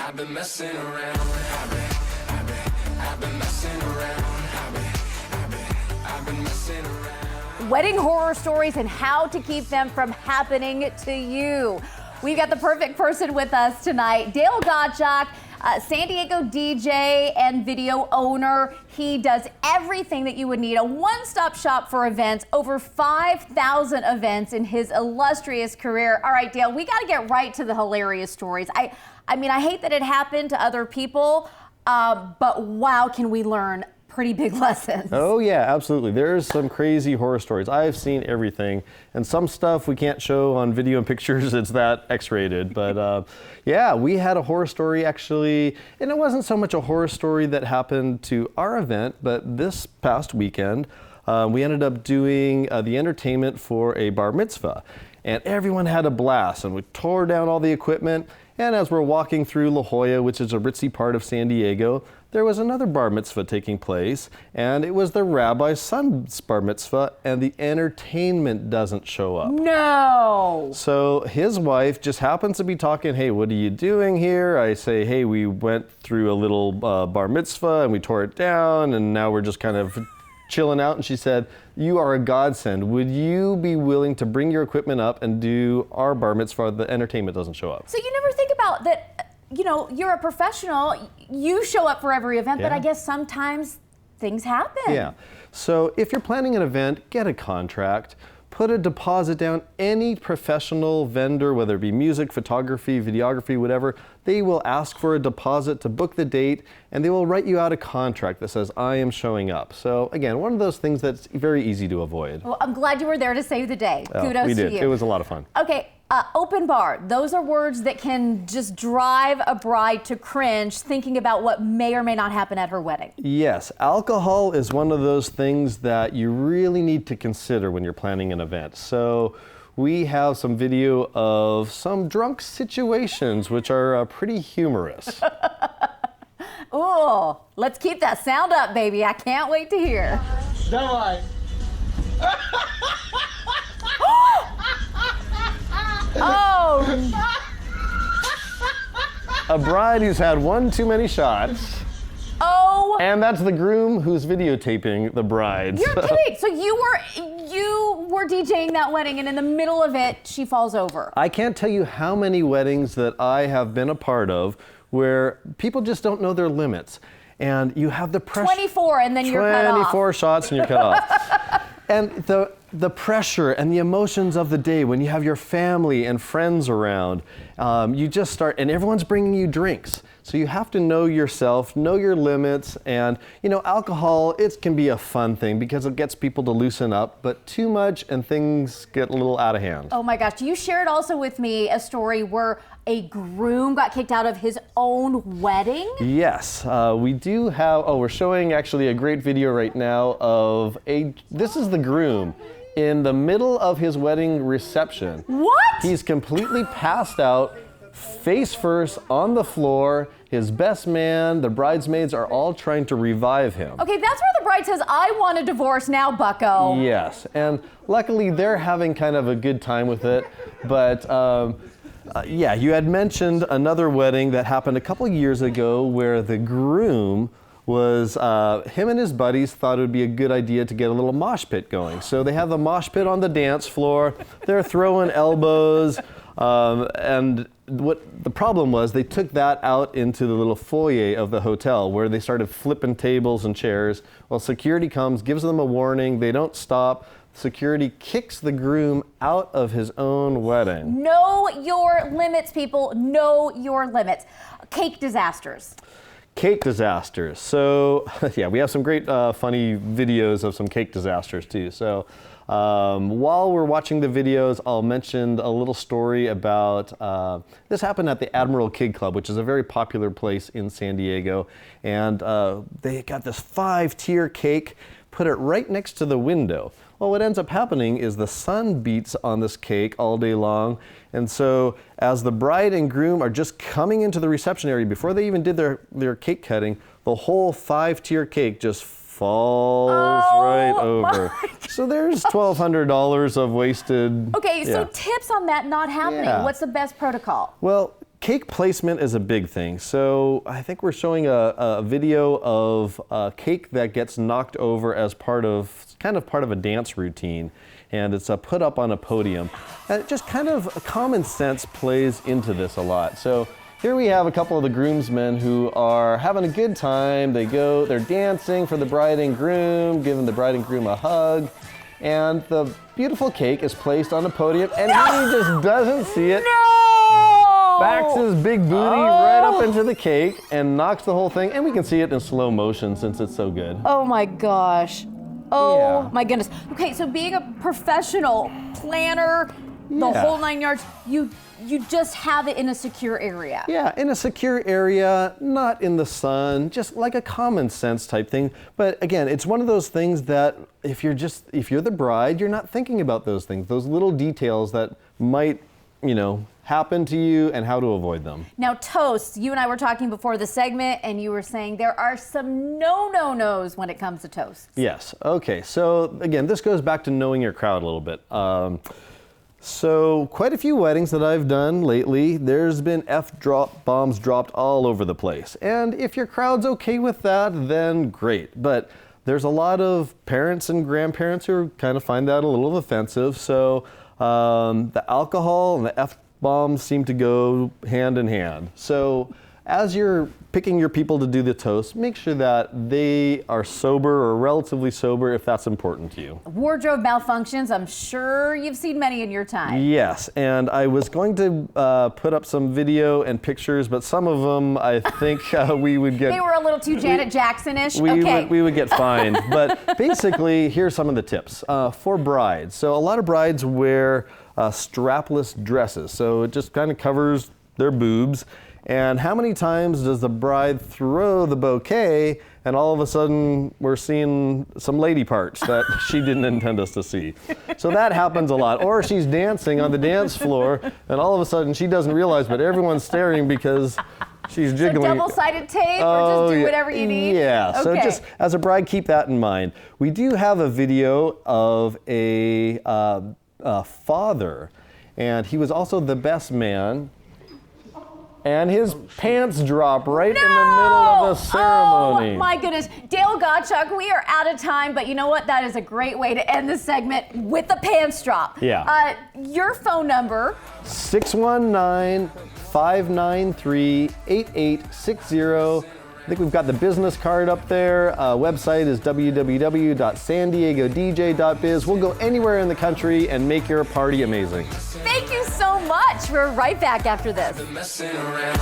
I've been messing around. I've been messing around. I've been messing around. Wedding horror stories and how to keep them from happening to you. We've got the perfect person with us tonight, Dale Gottschalk, San Diego DJ and video owner. He does everything that you would need, a one-stop shop for events, over 5,000 events in his illustrious career. All right, Dale, we got to get right to the hilarious stories. I mean, I hate that it happened to other people, but wow, can we learn pretty big lessons. Oh yeah, absolutely. There's some crazy horror stories. I've seen everything, and some stuff we can't show on video and pictures. It's that X-rated. But yeah, we had a horror story actually, and it wasn't so much a horror story that happened to our event, but this past weekend, we ended up doing the entertainment for a bar mitzvah, and everyone had a blast, and we tore down all the equipment. And as we're walking through La Jolla, which is a ritzy part of San Diego, there was another bar mitzvah taking place, and it was the rabbi's son's bar mitzvah, and the entertainment doesn't show up. No! So his wife just happens to be talking, hey, what are you doing here? I say, hey, we went through a little bar mitzvah, and we tore it down, and now we're just kind of chilling out. And she said, you are a godsend. Would you be willing to bring your equipment up and do our bar mitzvah? The entertainment doesn't show up. So you never think about that, you know, you're a professional, you show up for every event, but I guess sometimes things happen. Yeah. So if you're planning an event, get a contract, put a deposit down. Any professional vendor, whether it be music, photography, videography, whatever, they will ask for a deposit to book the date, and they will write you out a contract that says, I am showing up. So again, one of those things that's very easy to avoid. Well, I'm glad you were there to save the day. Kudos we did. to you. It was a lot of fun. Okay, open bar. Those are words that can just drive a bride to cringe thinking about what may or may not happen at her wedding. Yes, alcohol is one of those things that you really need to consider when you're planning an event. So we have some video of some drunk situations, which are pretty humorous. Ooh, let's keep that sound up, baby. I can't wait to hear. Давай. Oh, A bride who's had one too many shots. oh. And that's the groom who's videotaping the bride. You're kidding. So you were DJing that wedding, and in the middle of it, she falls over. I can't tell you how many weddings that I have been a part of where people just don't know their limits. And you have the pressure. 24, and then you're cut off. 24 shots and you're cut off. And the pressure and the emotions of the day when you have your family and friends around, you just start, and everyone's bringing you drinks. So you have to know yourself, know your limits, and you know, alcohol, it can be a fun thing because it gets people to loosen up, but too much and things get a little out of hand. Oh my gosh, you shared also with me a story where a groom got kicked out of his own wedding? Yes, we do have, we're showing actually a great video right now of this is the groom in the middle of his wedding reception. What? He's completely passed out, face first on the floor. His best man, the bridesmaids are all trying to revive him. Okay, that's where the bride says, I want a divorce now, bucko. Yes, and luckily they're having kind of a good time with it, but yeah, you had mentioned another wedding that happened a couple years ago where the groom was, him and his buddies thought it would be a good idea to get a little mosh pit going. So they have the mosh pit on the dance floor, they're throwing elbows, and what the problem was, they took that out into the little foyer of the hotel where they started flipping tables and chairs. Well, security comes, gives them a warning, they don't stop. Security kicks the groom out of his own wedding. Know your limits, people. Know your limits. Cake disasters. Cake disasters. So yeah, we have some great funny videos of some cake disasters too. So while we're watching the videos, I'll mention a little story about, this happened at the Admiral Kid Club, which is a very popular place in San Diego. And they got this 5-tier cake, put it right next to the window. Well, what ends up happening is the sun beats on this cake all day long. And so as the bride and groom are just coming into the reception area, before they even did their cake cutting, the whole 5-tier cake just falls right over. So there's $1,200 of wasted. Okay, so tips on that not happening. Yeah. What's the best protocol? Well, Cake placement is a big thing. So I think we're showing a video of a cake that gets knocked over as part of a dance routine. And it's put up on a podium. And just kind of common sense plays into this a lot. So here we have a couple of the groomsmen who are having a good time. They're dancing for the bride and groom, giving the bride and groom a hug. And the beautiful cake is placed on a podium, and he just doesn't see it. No! Backs his big booty right up into the cake and knocks the whole thing. And we can see it in slow motion since it's so good. Oh my gosh. Oh Yeah. my goodness. Okay, so being a professional planner, the Yeah. whole 9 yards, you just have it in a secure area. Yeah, in a secure area, not in the sun, just like a common sense type thing. But again, it's one of those things that if you're the bride, you're not thinking about those things, those little details that might, happen to you and how to avoid them. Now, toasts, you and I were talking before the segment, and you were saying there are some no-no-nos when it comes to toasts. Yes, okay, so again, this goes back to knowing your crowd a little bit. So quite a few weddings that I've done lately, there's been bombs dropped all over the place. And if your crowd's okay with that, then great. But there's a lot of parents and grandparents who kind of find that a little offensive. So the alcohol and the F-bombs seem to go hand in hand. So as you're picking your people to do the toast, make sure that they are sober or relatively sober if that's important to you. Wardrobe malfunctions, I'm sure you've seen many in your time. Yes, and I was going to put up some video and pictures, but some of them I think we would get... They were a little too Janet Jackson-ish. We would get fined. But basically, here's some of the tips for brides. So a lot of brides wear strapless dresses, so it just kind of covers their boobs. And how many times does the bride throw the bouquet and all of a sudden we're seeing some lady parts that she didn't intend us to see? So that happens a lot. Or she's dancing on the dance floor and all of a sudden she doesn't realize, but everyone's staring because she's jiggling. So double-sided tape or just do whatever you need? Yeah, okay. So just as a bride, keep that in mind. We do have a video of a father, and he was also the best man. And his pants drop right in the middle of the ceremony. Oh my goodness. Dale Gottschalk, we are out of time, but you know what? That is a great way to end the segment with the pants drop. Yeah. Your phone number? 619-593-8860. I think we've got the business card up there. Website is www.sandiegodj.biz. We'll go anywhere in the country and make your party amazing. Thank you so much. We're right back after this. Messing around.